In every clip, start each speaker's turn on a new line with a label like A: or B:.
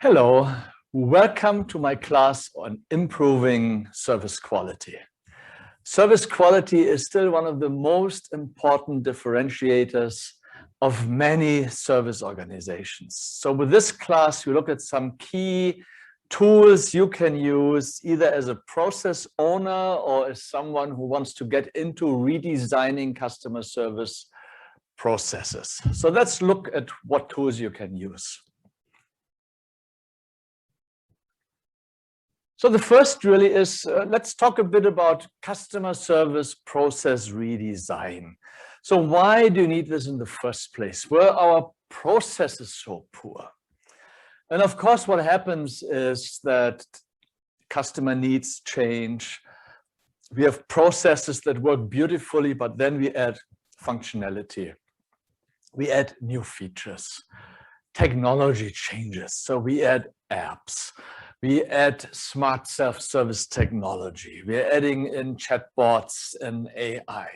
A: Hello, welcome to my class on improving service quality. Service quality is still one of the most important differentiators of many service organizations. So with this class, we look at some key tools you can use either as a process owner or as someone who wants to get into redesigning customer service processes. So let's look at what tools you can use. So the first really is, let's talk a bit about customer service process redesign. So why do you need this in the first place? Were our processes so poor? And of course, what happens is that customer needs change. We have processes that work beautifully, but then we add functionality. We add new features. Technology changes, so we add apps. We add smart self-service technology. We're adding in chatbots and AI.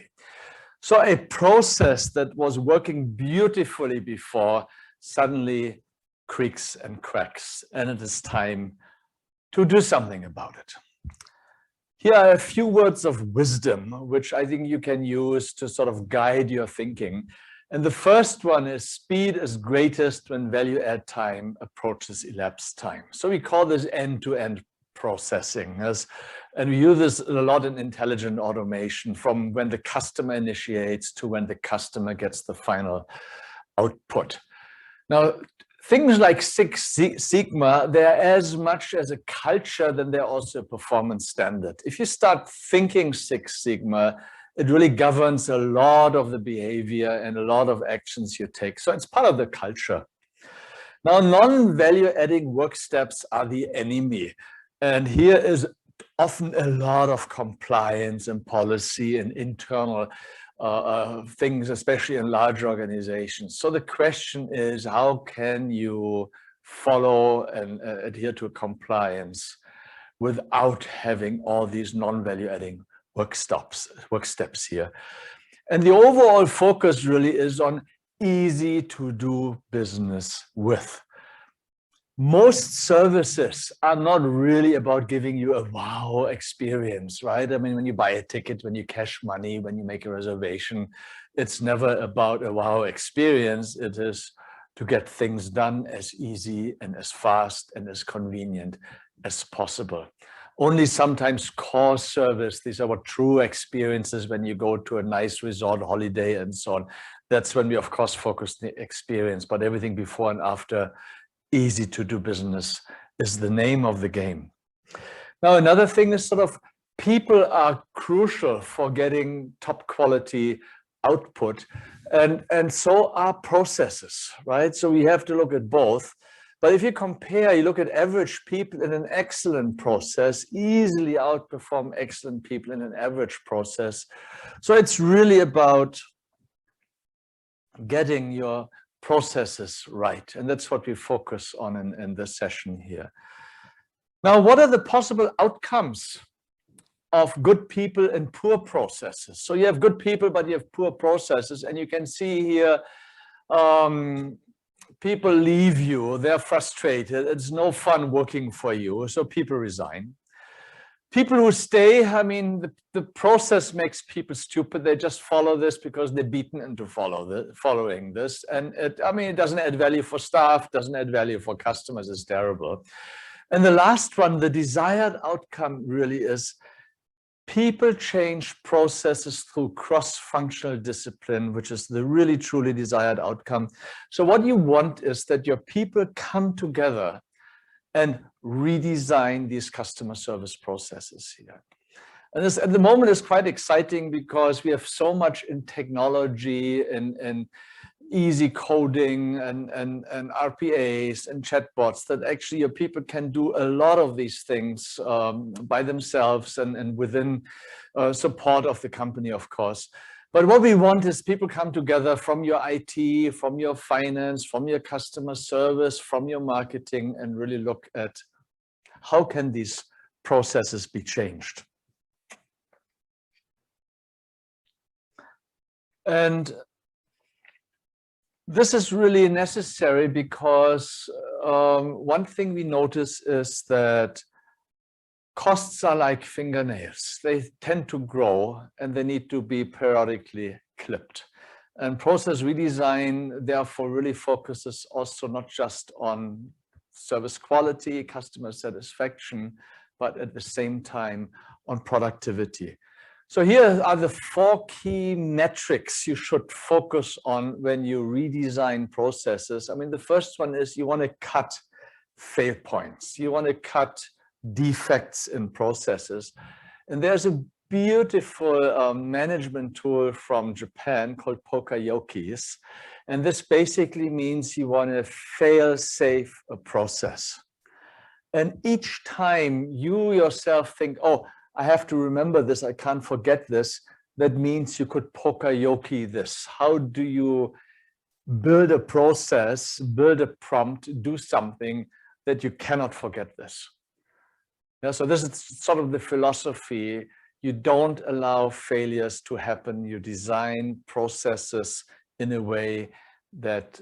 A: So a process that was working beautifully before suddenly creaks and cracks, and it is time to do something about it. Here are a few words of wisdom, which I think you can use to sort of guide your thinking. And the first one is speed is greatest when value add time approaches elapsed time. So we call this end-to-end processing. And we use this a lot in intelligent automation, from when the customer initiates to when the customer gets the final output. Now, things like Six Sigma, they're as much as a culture, then they're also a performance standard. If you start thinking Six Sigma, it really governs a lot of the behavior and a lot of actions you take. So it's part of the culture. Now, non-value adding work steps are the enemy. And here is often a lot of compliance and policy and internal things, especially in large organizations. So the question is, how can you follow and adhere to compliance without having all these non-value adding work steps here? And the overall focus really is on easy to do business with. Most services are not really about giving you a wow experience, right? I mean, when you buy a ticket, when you cash money, when you make a reservation, it's never about a wow experience. It is to get things done as easy and as fast and as convenient as possible. Only sometimes core service, these are what true experiences when you go to a nice resort holiday and so on. That's when we, of course, focus the experience, but everything before and after, easy to do business is the name of the game. Now, another thing is sort of people are crucial for getting top quality output, and so are processes, right? So we have to look at both. But if you compare, you look at average people in an excellent process, easily outperform excellent people in an average process. So it's really about getting your processes right. And that's what we focus on in this session here. Now, what are the possible outcomes of good people and poor processes? So you have good people, but you have poor processes. And you can see here, people leave you, they're frustrated, it's no fun working for you, so people resign. People who stay, I mean, the process makes people stupid. They just follow this because they're beaten into following this. And it doesn't add value for staff, doesn't add value for customers, it's terrible. And the last one, the desired outcome really is people change processes through cross-functional discipline, which is the really truly desired outcome. So what you want is that your people come together and redesign these customer service processes here. And this, at the moment, is quite exciting because we have so much in technology and easy coding and RPAs and chatbots that actually your people can do a lot of these things by themselves and within support of the company, of course. But what we want is people come together from your IT, from your finance, from your customer service, from your marketing, and really look at how can these processes be changed. And This is really necessary because one thing we notice is that costs are like fingernails. They tend to grow and they need to be periodically clipped. And process redesign, therefore, really focuses also not just on service quality, customer satisfaction, but at the same time on productivity. So here are the 4 key metrics you should focus on when you redesign processes. I mean, the first one is you want to cut fail points. You want to cut defects in processes. And there's a beautiful management tool from Japan called Pokayokis. And this basically means you want to fail-safe a process. And each time you yourself think, oh, I have to remember this, I can't forget this, that means you could Pokayoki this. How do you build a process, build a prompt, do something that you cannot forget this? Yeah, so this is sort of the philosophy. You don't allow failures to happen. You design processes in a way that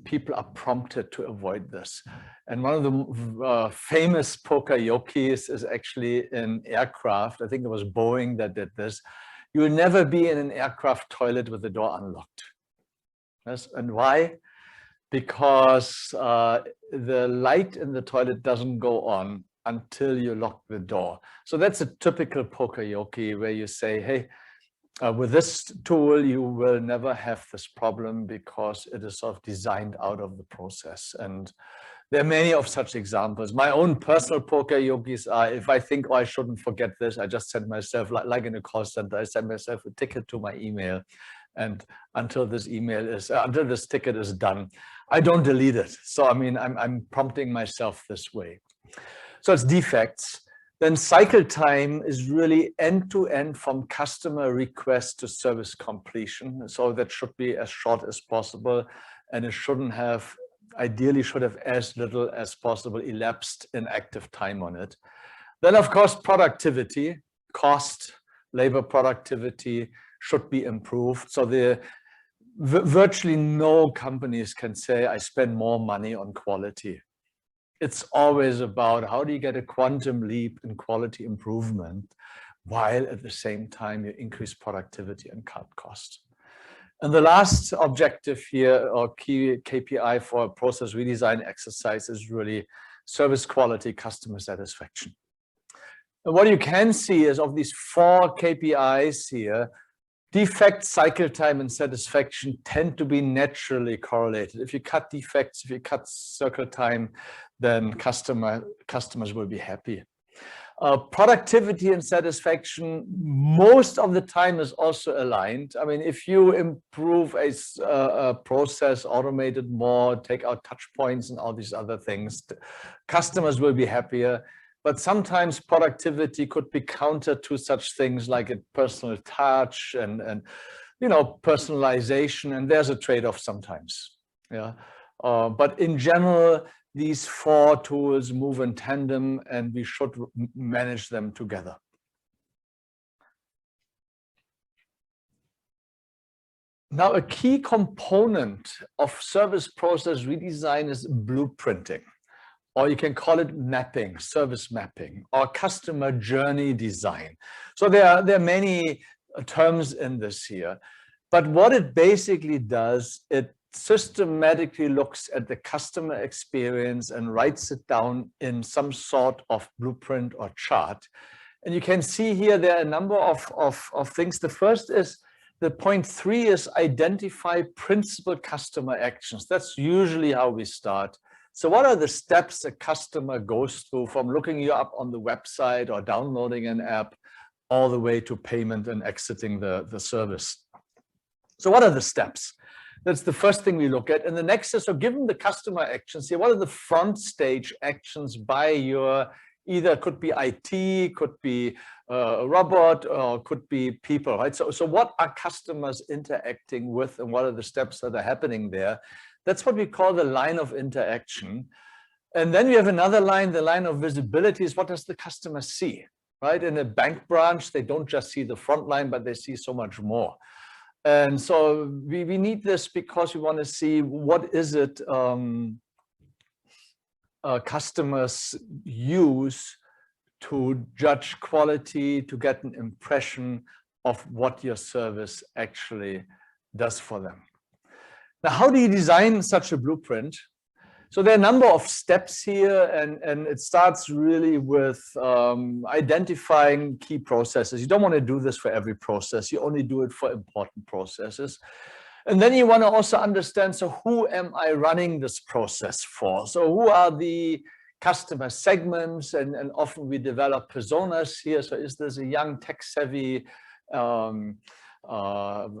A: people are prompted to avoid this. And one of the famous Pokayokis is actually in aircraft. I think it was Boeing that did this. You will never be in an aircraft toilet with the door unlocked. Yes, and why? Because the light in the toilet doesn't go on until you lock the door. So that's a typical Pokayoki where you say, hey, with this tool, you will never have this problem because it is sort of designed out of the process. And there are many of such examples. My own personal Pokayokis are, if I think, oh, I shouldn't forget this, I just send myself, like in a call center, I send myself a ticket to my email. And until this until this ticket is done, I don't delete it. So, I mean, I'm prompting myself this way. So it's defects. Then cycle time is really end-to-end from customer request to service completion. So that should be as short as possible. And it shouldn't have, ideally should have as little as possible elapsed in active time on it. Then, of course, productivity, cost, labor productivity should be improved. So virtually no companies can say, I spend more money on quality. It's always about how do you get a quantum leap in quality improvement while at the same time you increase productivity and cut cost. And the last objective here, or key KPI for a process redesign exercise, is really service quality, customer satisfaction. And what you can see is of these 4 KPIs here, defect, cycle time, and satisfaction tend to be naturally correlated. If you cut defects, if you cut cycle time, then customers will be happy. Productivity and satisfaction most of the time is also aligned. I mean, if you improve a process, automate it more, take out touch points and all these other things, customers will be happier. But sometimes productivity could be counter to such things like a personal touch and you know, personalization, and there's a trade-off sometimes. Yeah, but in general, these 4 tools move in tandem, and we should manage them together. Now, a key component of service process redesign is blueprinting, or you can call it mapping, service mapping, or customer journey design. So there are many terms in this here, but what it basically does, it systematically looks at the customer experience and writes it down in some sort of blueprint or chart. And you can see here there are a number of things. The first is, the point 3 is identify principal customer actions. That's usually how we start. So what are the steps a customer goes through from looking you up on the website or downloading an app all the way to payment and exiting the service? So what are the steps? That's the first thing we look at. And the next is, so given the customer actions here, what are the front stage actions by your, either could be IT, could be a robot, or could be people, right? So what are customers interacting with, and what are the steps that are happening there? That's what we call the line of interaction. And then we have another line, the line of visibility is what does the customer see, right? In a bank branch, they don't just see the front line, but they see so much more. And so we need this because we want to see what is it customers use to judge quality, to get an impression of what your service actually does for them. Now, how do you design such a blueprint? So there are a number of steps here, and it starts really with identifying key processes. You don't want to do this for every process. You only do it for important processes. And then you want to also understand, so who am I running this process for? So who are the customer segments? And often we develop personas here. So is this a young tech-savvy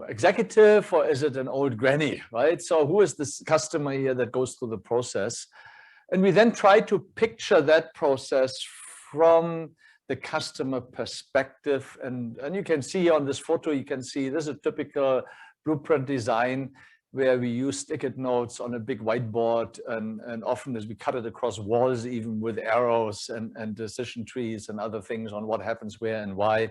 A: executive, or is it an old granny, right? So who is this customer here that goes through the process? And we then try to picture that process from the customer perspective. And you can see on this photo, you can see this is a typical blueprint design where we use stick-it notes on a big whiteboard, and often as we cut it across walls, even with arrows and decision trees and other things on what happens where and why,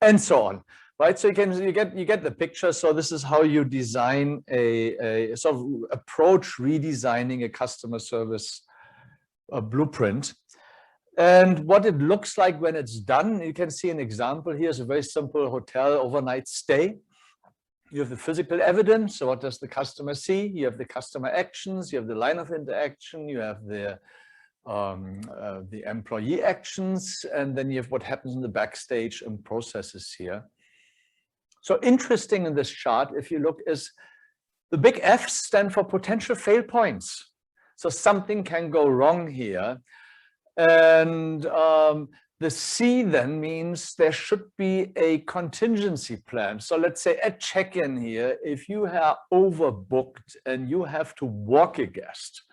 A: and so on. Right, so you get the picture. So this is how you design a sort of approach redesigning a customer service blueprint. And what it looks like when it's done, you can see an example. Here's a very simple hotel overnight stay. You have the physical evidence. So what does the customer see? You have the customer actions. You have the line of interaction. You have the employee actions, and then you have what happens in the backstage and processes here. So interesting in this chart, if you look, is the big F's stand for potential fail points. So something can go wrong here. And the C then means there should be a contingency plan. So let's say at check-in here, if you are overbooked and you have to walk a guest,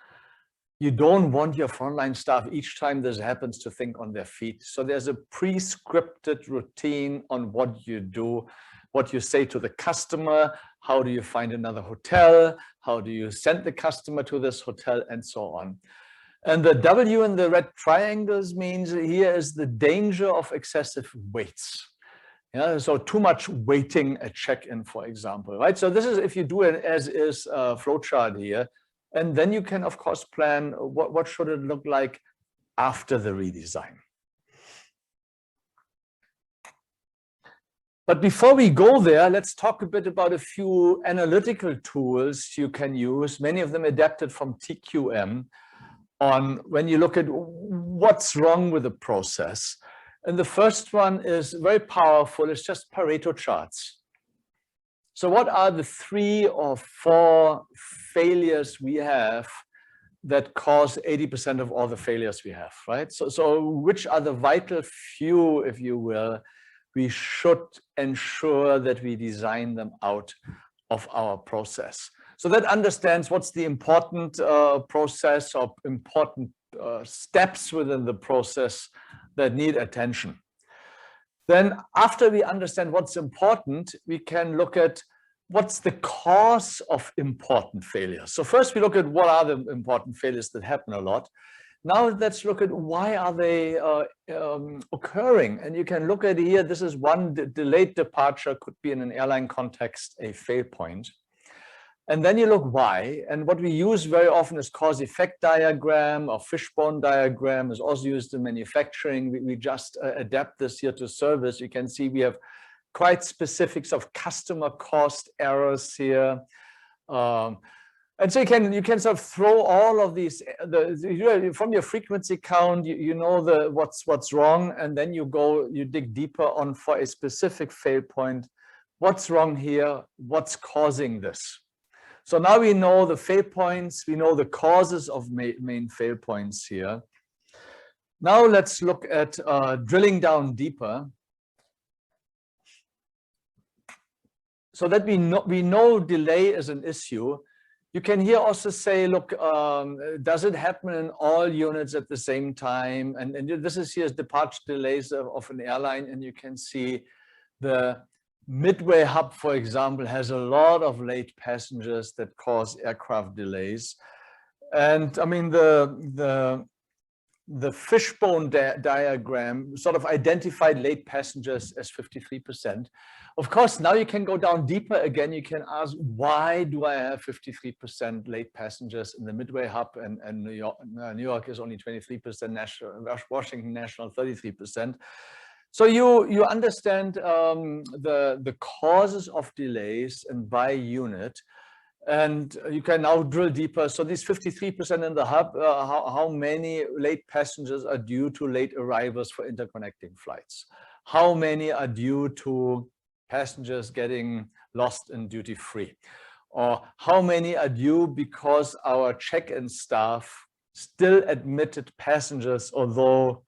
A: you don't want your frontline staff each time this happens to think on their feet. So there's a pre-scripted routine on what you do, what you say to the customer, how do you find another hotel, how do you send the customer to this hotel, and so on. And the W in the red triangles means here is the danger of excessive waits. Yeah, so too much waiting at check-in, for example, right? So this is if you do an as-is flowchart here, and then you can, of course, plan what should it look like after the redesign. But before we go there, let's talk a bit about a few analytical tools you can use, many of them adapted from TQM, on when you look at what's wrong with the process. And the first one is very powerful. It's just Pareto charts. So what are the 3 or 4 failures we have that cause 80% of all the failures we have, right? So which are the vital few, if you will, we should ensure that we design them out of our process. So that understands what's the important process or important steps within the process that need attention. Then after we understand what's important, we can look at what's the cause of important failures. So first we look at what are the important failures that happen a lot. Now let's look at why are they occurring. And you can look at here, this is one delayed departure, could be in an airline context, a fail point. And then you look why. And what we use very often is cause-effect diagram, or Fishbone diagram is also used in manufacturing. We just adapt this here to service. You can see we have quite specifics of customer cost errors here. And so you can sort of throw all of these from your frequency count, you know what's wrong, and then you dig deeper on for a specific fail point. What's wrong here? What's causing this? So now we know the fail points, we know the causes of main fail points here. Now let's look at drilling down deeper. So that we know delay is an issue. You can here also say, look, does it happen in all units at the same time? And this is here's departure delays of an airline, and you can see the Midway hub, for example, has a lot of late passengers that cause aircraft delays. And I mean, the the Fishbone diagram sort of identified late passengers as 53%. Of course, now you can go down deeper again. You can ask, why do I have 53% late passengers in the Midway hub, and New York is only 23%, Washington National 33%. So you understand the causes of delays and by unit. And you can now drill deeper. So these 53% in the hub, how many late passengers are due to late arrivals for interconnecting flights? How many are due to passengers getting lost in duty free? Or how many are due because our check-in staff still admitted passengers, although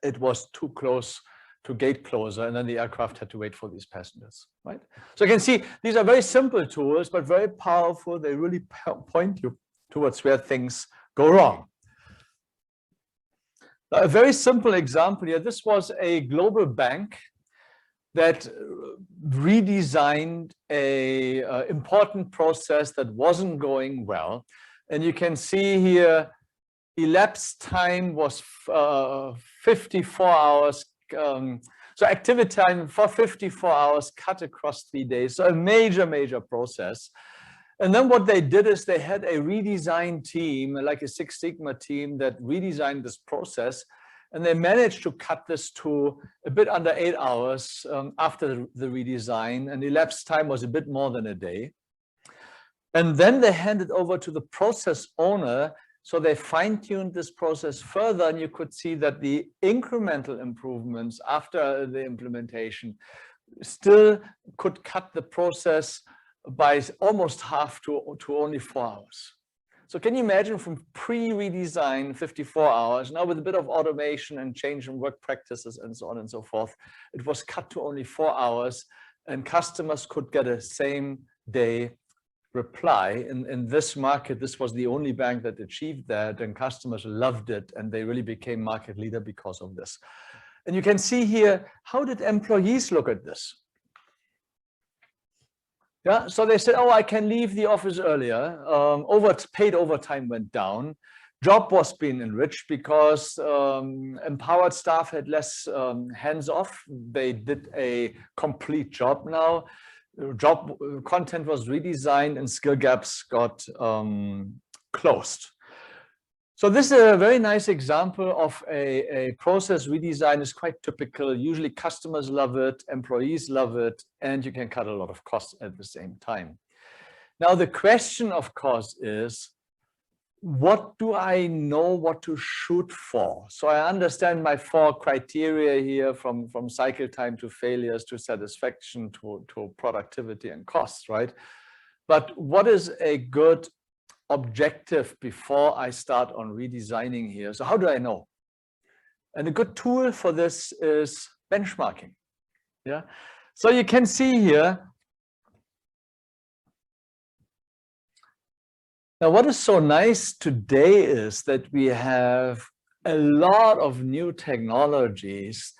A: it was too close to gate closer, and then the aircraft had to wait for these passengers, right? So you can see these are very simple tools, but very powerful. They really point you towards where things go wrong. Now, a very simple example here. This was a global bank that redesigned a important process that wasn't going well. And you can see here, elapsed time was 54 hours. So activity time for 54 hours cut across 3 days. So a major process. And then what they did is they had a redesign team, like a Six Sigma team, that redesigned this process. And they managed to cut this to a bit under 8 hours after the redesign. And elapsed time was a bit more than a day. And then they handed over to the process owner. So they fine-tuned this process further, and you could see that the incremental improvements after the implementation still could cut the process by almost half to only 4 hours. So can you imagine, from pre-redesign 54 hours, now with a bit of automation and change in work practices and so on and so forth, it was cut to only 4 hours, and customers could get a same day reply. In this market, this was the only bank that achieved that, and customers loved it, and they really became market leader because of this. And you can see here, how did employees look at this? Yeah, so they said, oh, I can leave the office earlier. Paid overtime went down. Job was being enriched because empowered staff had less hands off. They did a complete job now. Job content was redesigned, and skill gaps got closed. So this is a very nice example of a process redesign. Is quite typical. Usually customers love it, employees love it, and you can cut a lot of costs at the same time. Now the question, of course, is, what do I know what to shoot for? So I understand my 4 criteria here, from cycle time to failures to satisfaction to productivity and costs, right? But what is a good objective before I start on redesigning here? So how do I know? And a good tool for this is benchmarking. Yeah. So you can see here. Now, what is so nice today is that we have a lot of new technologies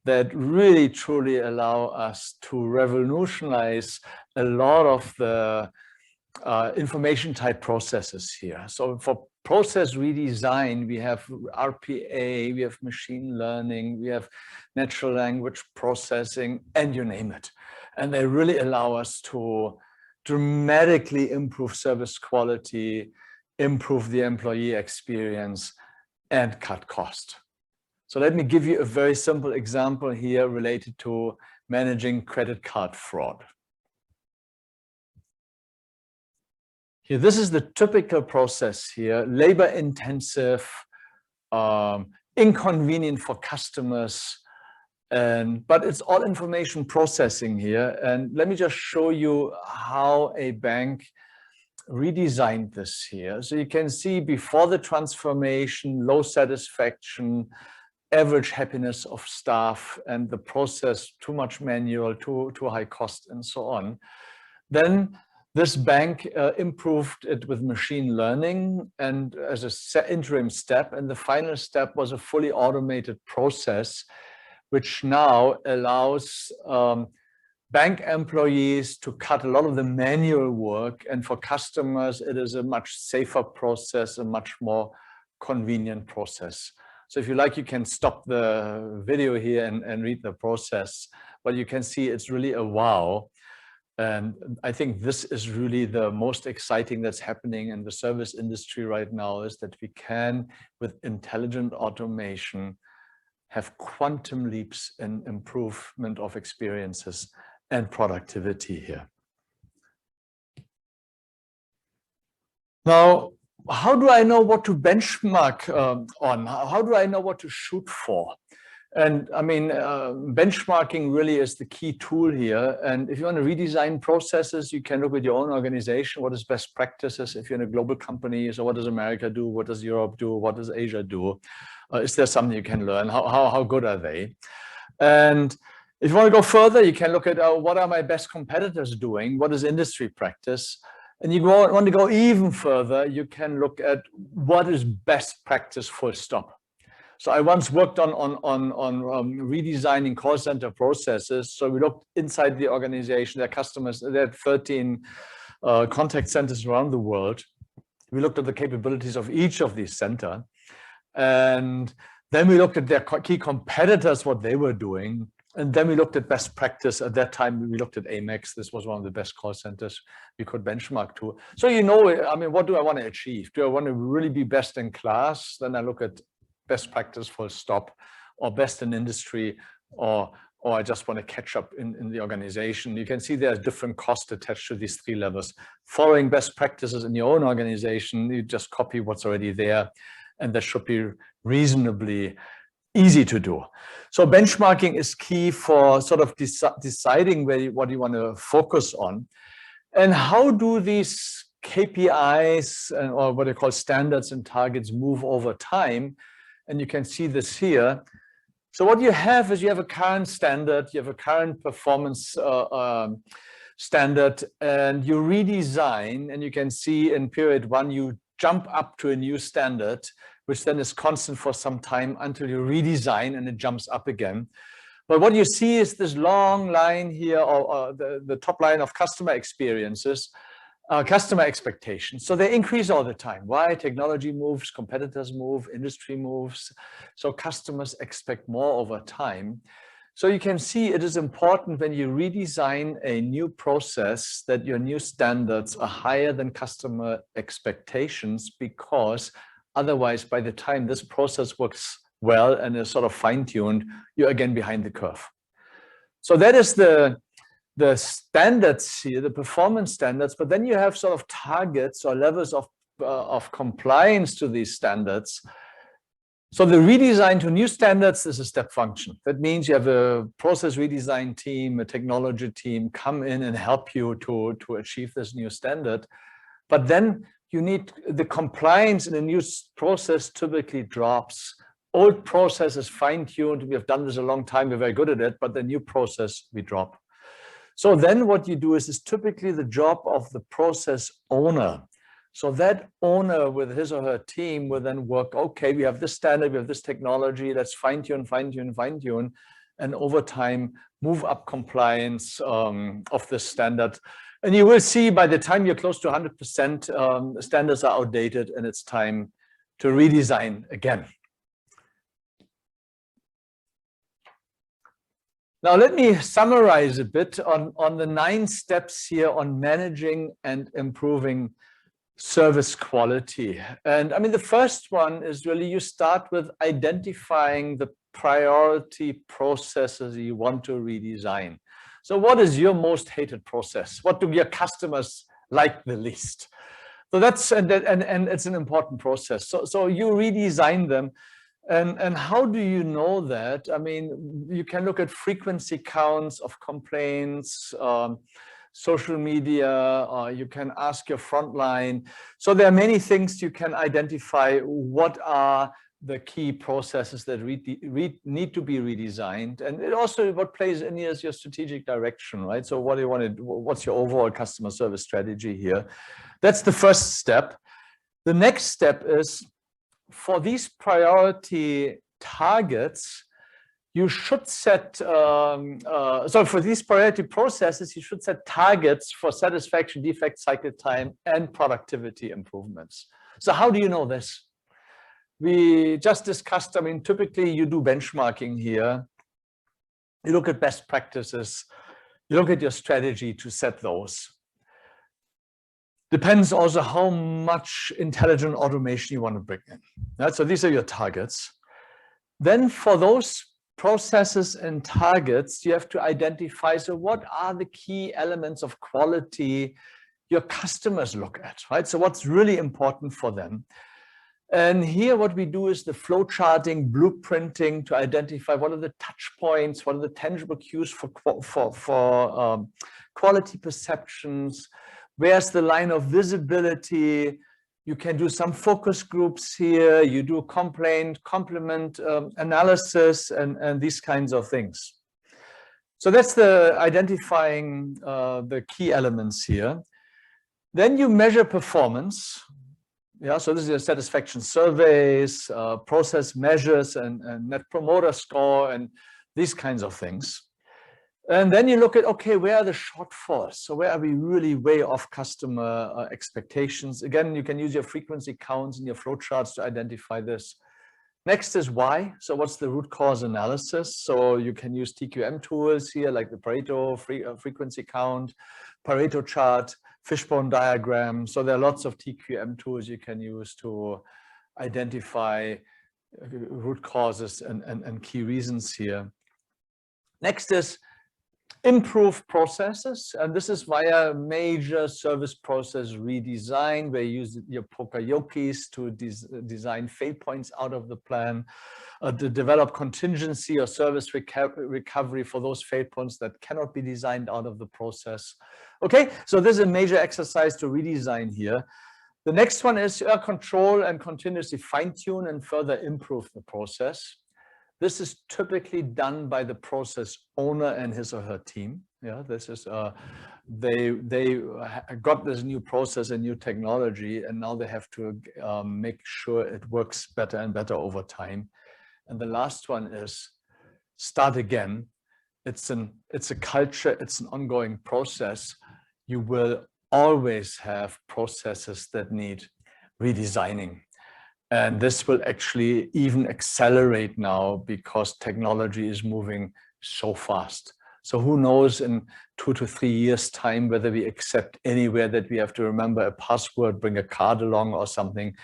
A: that really truly allow us to revolutionize a lot of the information type processes here. So for process redesign, we have RPA, we have machine learning, we have natural language processing, and you name it. And they really allow us to dramatically improve service quality, improve the employee experience, and cut cost. So let me give you a very simple example here related to managing credit card fraud. Here, this is the typical process here: labor intensive, inconvenient for customers, but it's all information processing here. And let me just show you how a bank redesigned this here. So you can see before the transformation, low satisfaction, average happiness of staff, and the process too much manual, too high cost, and so on. Then this bank improved it with machine learning and as an interim step. And the final step was a fully automated process, which now allows bank employees to cut a lot of the manual work. And for customers, it is a much safer process, a much more convenient process. So if you like, you can stop the video here and read the process, but you can see it's really a wow. And I think this is really the most exciting that's happening in the service industry right now, is that we can, with intelligent automation, have quantum leaps in improvement of experiences and productivity here. Now, how do I know what to benchmark on? How do I know what to shoot for? And I mean, benchmarking really is the key tool here. And if you want to redesign processes, you can look at your own organization. What is best practices? If you're in a global company, so what does America do? What does Europe do? What does Asia do? Is there something you can learn? How good are they? And if you want to go further, you can look at what are my best competitors doing? What is industry practice? And you want to go even further, you can look at what is best practice, full stop. So I once worked on redesigning call center processes. So we looked inside the organization, their customers, they had 13 contact centers around the world. We looked at the capabilities of each of these centers. And then we looked at their key competitors, what they were doing. And then we looked at best practice. At that time, we looked at Amex. This was one of the best call centers we could benchmark to. So, you know, I mean, what do I want to achieve? Do I want to really be best in class? Then I look at best practice, full stop, or best in industry, or I just want to catch up in the organization. You can see there's different costs attached to these three levels. Following best practices in your own organization, you just copy what's already there, and that should be reasonably easy to do. So benchmarking is key for sort of deciding what you want to focus on. And how do these KPIs or what they call standards and targets move over time? And you can see this here. So what you have is you have a current standard, you have a current performance standard, and you redesign, and you can see in period one, you jump up to a new standard, which then is constant for some time until you redesign and it jumps up again. But what you see is this long line here, or the top line of customer experiences, customer expectations. So they increase all the time. Why? Technology moves, competitors move, industry moves. So customers expect more over time. So you can see it is important when you redesign a new process that your new standards are higher than customer expectations, because otherwise, by the time this process works well and is sort of fine-tuned, you're again behind the curve. So that is the standards here, the performance standards, but then you have sort of targets or levels of compliance to these standards. So the redesign to new standards is a step function. That means you have a process redesign team, a technology team come in and help you to achieve this new standard. But then you need the compliance in a new process typically drops. Old process is fine-tuned. We have done this a long time. We're very good at it, but the new process we drop. So then what you do is typically the job of the process owner. So that owner with his or her team will then work, okay, we have this standard, we have this technology, let's fine-tune, fine-tune, fine-tune, and over time move up compliance of this standard. And you will see by the time you're close to 100%, standards are outdated and it's time to redesign again. Now, let me summarize a bit on the 9 steps here on managing and improving service quality. And I mean, the first one is really you start with identifying the priority processes you want to redesign. So what is your most hated process? What do your customers like the least? So that's, and it's an important process. So you redesign them. And how do you know that? I mean, you can look at frequency counts of complaints, social media, you can ask your frontline. So there are many things you can identify. What are the key processes that need to be redesigned? And it also, what plays in here is your strategic direction, right? So what do you want to, what's your overall customer service strategy here? That's the first step. The next step is, for these priority targets, you should set, so for these priority processes, you should set targets for satisfaction, defect cycle time, and productivity improvements. So how do you know this? we just discussed, I mean, typically you do benchmarking here. You look at best practices. You look at your strategy to set those. Depends also how much intelligent automation you want to bring in. Right? So these are your targets. Then for those processes and targets, you have to identify, so what are the key elements of quality your customers look at, right? So what's really important for them. And here what we do is the flow charting, blueprinting to identify what are the touch points, what are the tangible cues for quality perceptions, where's the line of visibility. You can do some focus groups here, you do complement analysis and these kinds of things. So that's the identifying the key elements here. Then you measure performance. Yeah, so this is your satisfaction surveys, process measures and net promoter score and these kinds of things. And then you look at, okay, where are the shortfalls? So where are we really way off customer expectations? Again, you can use your frequency counts and your flowcharts to identify this. Next is why. So what's the root cause analysis? So you can use TQM tools here, like the Pareto frequency count, Pareto chart, Fishbone diagram. So there are lots of TQM tools you can use to identify root causes and key reasons here. Next is improve processes, and this is via major service process redesign, where you use your pokayokis to design fail points out of the plan, to develop contingency or service recovery for those fail points that cannot be designed out of the process. Okay, so this is a major exercise to redesign here. The next one is control and continuously fine-tune and further improve the process. This is typically done by the process owner and his or her team. Yeah, this is they got this new process and new technology, and now they have to make sure it works better and better over time. And the last one is start again. It's a culture. It's an ongoing process. You will always have processes that need redesigning. And this will actually even accelerate now because technology is moving so fast. So who knows in 2 to 3 years time whether we accept anywhere that we have to remember a password, bring a card along or something.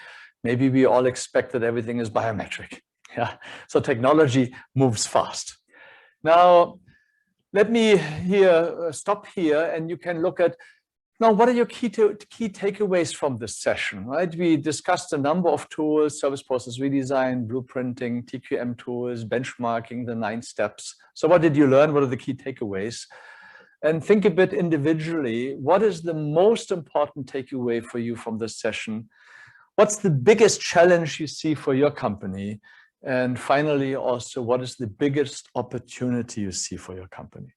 A: Maybe we all expect that everything is biometric. Yeah. So technology moves fast. Now, let me stop here, and you can look at now, what are your key takeaways from this session, right? We discussed a number of tools: service process redesign, blueprinting, TQM tools, benchmarking, the 9 steps. So what did you learn? What are the key takeaways? And think a bit individually. What is the most important takeaway for you from this session? What's the biggest challenge you see for your company? And finally, also, what is the biggest opportunity you see for your company?